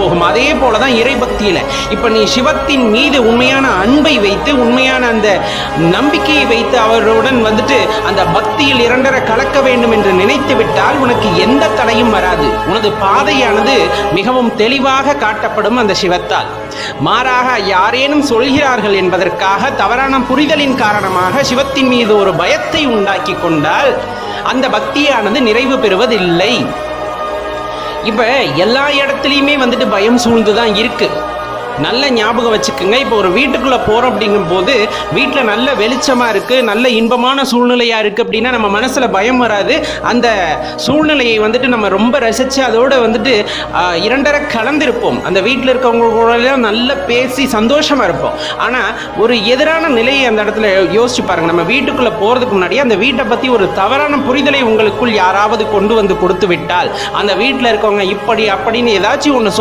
போகும். அதே போலதான் இறை பக்தியில இப்ப நீ சிவத்தின் மீது உண்மையான அன்பை வைத்து, உண்மையான அந்த நம்பிக்கையை வைத்து அவருடன் அந்த பக்தியில் இரண்டர கலக்க வேண்டும் என்று நினைத்து விட்டால் உனக்கு எந்த தடையும் வராது. உனது பாதையானது மிகவும் தெளிவாக காட்டப்படும் அந்த சிவத்தால். மாறாக யாரேனும் சொல்கிறார்கள் என்பதற்காக தவறான புரிதலின் காரணமாக சிவத்தின் மீது ஒரு பயத்தை உண்டாக்கி கொண்டால் அந்த பக்தியானது நிறைவு பெறுவதில்லை. இப்ப எல்லா இடத்துலையுமே பயம் சூழ்ந்துதான் இருக்கு. நல்ல ஞாபகம் வச்சுக்கோங்க. இப்போ ஒரு வீட்டுக்குள்ள போறோம் அப்படிங்கும் போது வீட்டில் நல்ல வெளிச்சமா இருக்கு, நல்ல இன்பமான சூழ்நிலையா இருக்கு அப்படின்னா நம்ம மனசுல பயம் வராது. அந்த சூழ்நிலையை நம்ம ரொம்ப ரசிச்சு அதோட இரண்டரை கலந்திருப்போம். அந்த வீட்டில் இருக்கவங்க கூட நல்ல பேசி சந்தோஷமா இருப்போம். ஆனா ஒரு எதிரான நிலையை அந்த இடத்துல யோசிச்சு பாருங்க. நம்ம வீட்டுக்குள்ள போறதுக்கு முன்னாடி அந்த வீட்டை பத்தி ஒரு தவறான புரிதலை உங்களுக்குள் யாராவது கொண்டு வந்து கொடுத்து விட்டால், அந்த வீட்டில் இருக்கவங்க இப்படி அப்படின்னு ஏதாச்சும் ஒன்று சொல்லி